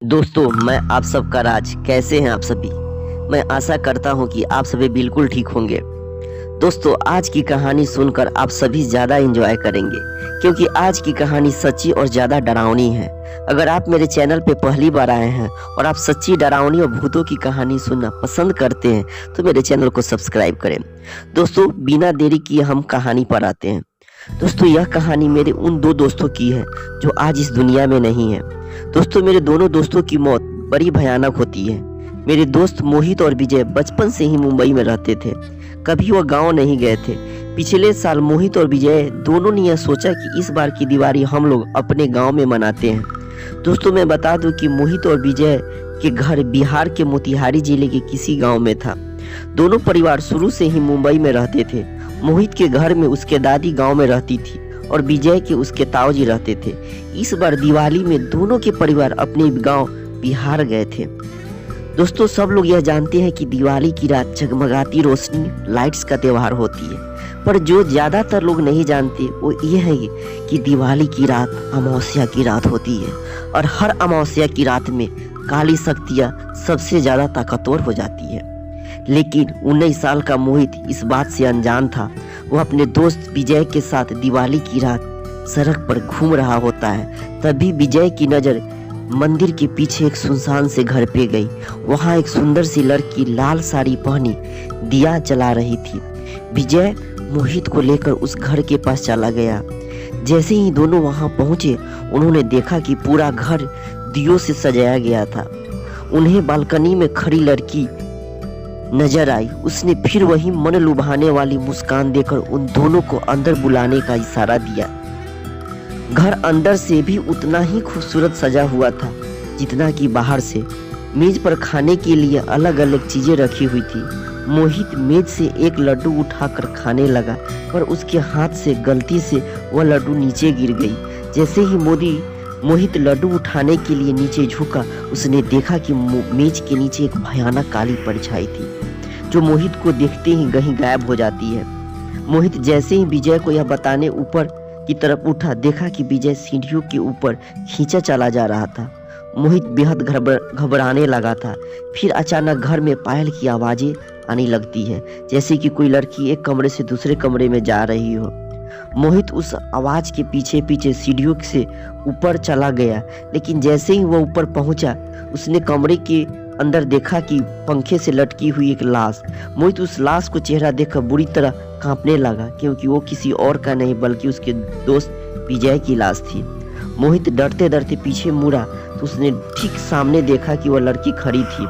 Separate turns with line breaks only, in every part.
दोस्तों, मैं आप सबका राज। कैसे हैं आप सभी? मैं आशा करता हूं कि आप सभी बिल्कुल ठीक होंगे। दोस्तों, आज की कहानी सुनकर आप सभी ज़्यादा एंजॉय करेंगे क्योंकि आज की कहानी सच्ची और ज़्यादा डरावनी है। अगर आप मेरे चैनल पे पहली बार आए हैं और आप सच्ची, डरावनी और भूतों की कहानी सुनना पसंद करते हैं तो मेरे चैनल को सब्सक्राइब करें। दोस्तों, बिना देरी किए हम कहानी पर आते हैं। दोस्तों, यह कहानी मेरे उन दो दोस्तों की है जो आज इस दुनिया में नहीं है। दोस्तों, मेरे दोनों दोस्तों की मौत बड़ी भयानक होती है। मेरे दोस्त मोहित और विजय बचपन से ही मुंबई में रहते थे। कभी वह गांव नहीं गए थे। पिछले साल मोहित और विजय दोनों ने यह सोचा कि इस बार की दिवाली हम लोग अपने गांव में मनाते हैं। दोस्तों, मैं बता दूं कि मोहित और विजय के घर बिहार के मोतिहारी जिले के किसी गांव में था। दोनों परिवार शुरू से ही मुंबई में रहते थे। मोहित के घर में उसके दादी गांव में रहती थी और विजय के उसके ताऊजी रहते थे। इस बार दिवाली में दोनों के परिवार अपने गांव बिहार गए थे। दोस्तों, सब लोग यह जानते हैं कि दिवाली की रात जगमगाती रोशनी, लाइट्स का त्योहार होती है, पर जो ज्यादातर लोग नहीं जानते वो ये है कि दिवाली की रात अमावस्या की रात होती है और हर अमावस्या की रात में काली शक्तियां सबसे ज्यादा ताकतवर हो जाती है। लेकिन 19 साल का मोहित इस बात से अनजान था। वह अपने दोस्त विजय के साथ दिवाली की रात सड़क पर घूम रहा होता है। तभी विजय की नज़र मंदिर के पीछे एक सुनसान से घर पे गई। वहाँ एक सुंदर सी लड़की लाल साड़ी पहनी दिया जला रही थी। विजय मोहित को लेकर उस घर के पास चला गया। जैसे ही दोनों वहाँ पहुँचे, उन्होंने देखा कि पूरा घर दियों से सजाया गया था। उन्हें बालकनी में खड़ी लड़की नजर आई। उसने फिर वही मन लुभाने वाली मुस्कान देकर उन दोनों को अंदर बुलाने का इशारा दिया। घर अंदर से भी उतना ही खूबसूरत सजा हुआ था जितना कि बाहर से। मेज पर खाने के लिए अलग अलग चीजें रखी हुई थी। मोहित मेज से एक लड्डू उठाकर खाने लगा, पर उसके हाथ से गलती से वह लड्डू नीचे गिर गई। जैसे ही मोहित लड्डू उठाने के लिए नीचे झुका, उसने देखा कि मेज के नीचे एक भयानक काली परछाई थी जो मोहित को देखते ही कहीं गायब हो जाती है। मोहित जैसे ही विजय को यह बताने ऊपर की तरफ उठा, देखा कि विजय सीढ़ियों के ऊपर खींचा चला जा रहा था। मोहित बेहद घबराने लगा था। फिर अचानक घर में पायल की आवाजें आने लगती है, जैसे कि कोई लड़की एक कमरे से दूसरे कमरे में जा रही हो। मोहित उस आवाज के पीछे पीछे सीढ़ियों से ऊपर चला गया, लेकिन जैसे ही वह ऊपर पहुंचा, उसने कमरे के अंदर देखा कि पंखे से लटकी हुई एक लाश। मोहित उस लाश को चेहरा देखकर बुरी तरह कांपने लगा, क्योंकि वो किसी और का नहीं बल्कि उसके दोस्त विजय की लाश थी। मोहित डरते डरते पीछे मुड़ा तो उसने ठीक सामने देखा कि वह लड़की खड़ी थी।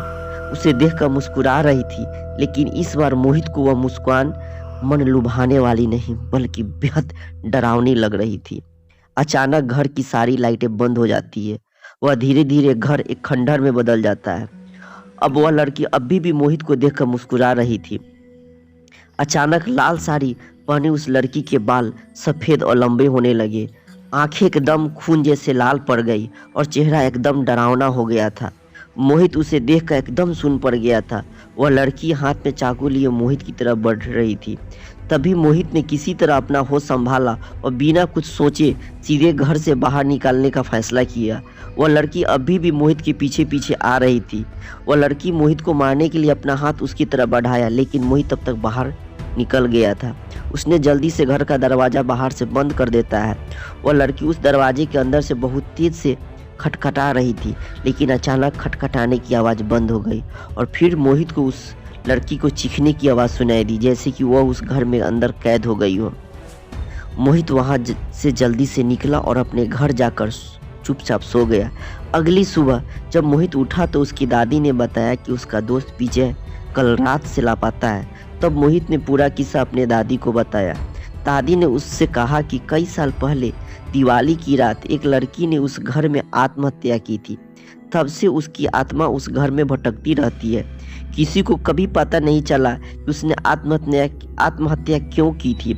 उसे देखकर मुस्कुरा रही थी, लेकिन इस बार मोहित को वह मुस्कान मन लुभाने वाली नहीं बल्कि बेहद डरावनी लग रही थी। अचानक घर की सारी लाइटें बंद हो जाती है। वह धीरे धीरे घर एक खंडहर में बदल जाता है। अब वह लड़की अभी भी मोहित को देखकर मुस्कुरा रही थी। अचानक लाल साड़ी पहने उस लड़की के बाल सफेद और लंबे होने लगे। आंखें एकदम खून जैसे लाल पड़ गई और चेहरा एकदम डरावना हो गया था। मोहित उसे देखकर एकदम सुन पड़ गया था। वह लड़की हाथ में चाकू लिए मोहित की तरफ बढ़ रही थी। तभी मोहित ने किसी तरह अपना होश संभाला और बिना कुछ सोचे सीधे घर से बाहर निकालने का फैसला किया। वह लड़की अभी भी मोहित के पीछे पीछे आ रही थी। वह लड़की मोहित को मारने के लिए अपना हाथ उसकी तरफ बढ़ाया, लेकिन मोहित तब तक बाहर निकल गया था। उसने जल्दी से घर का दरवाजा बाहर से बंद कर देता है। वह लड़की उस दरवाजे के अंदर से बहुत तेज से खटखटा रही थी, लेकिन अचानक खटखटाने की आवाज़ बंद हो गई और फिर मोहित को उस लड़की को चीखने की आवाज़ सुनाई दी, जैसे कि वह उस घर में अंदर कैद हो गई हो। मोहित वहाँ से जल्दी से निकला और अपने घर जाकर चुपचाप सो गया। अगली सुबह जब मोहित उठा तो उसकी दादी ने बताया कि उसका दोस्त विजय कल रात से लापता है। तब मोहित ने पूरा किस्सा अपने दादी को बताया। दादी ने उससे कहा कि कई साल पहले दिवाली की रात एक लड़की ने उस घर में आत्महत्या की थी। तब से उसकी आत्मा उस घर में भटकती रहती है। किसी को कभी पता नहीं चला कि उसने आत्महत्या क्यों की थी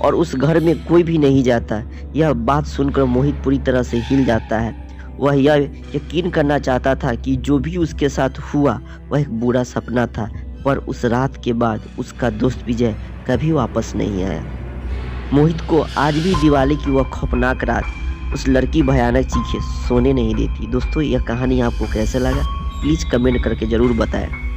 और उस घर में कोई भी नहीं जाता। यह बात सुनकर मोहित पूरी तरह से हिल जाता है। वह यह यकीन करना चाहता था कि जो भी उसके साथ हुआ वह एक बुरा सपना था, पर उस रात के बाद उसका दोस्त विजय कभी वापस नहीं आया। मोहित को आज भी दिवाली की वह खौफनाक रात उस लड़की भयानक चीखे सोने नहीं देती। दोस्तों यह कहानी आपको कैसे लगा प्लीज़ कमेंट करके ज़रूर बताएं।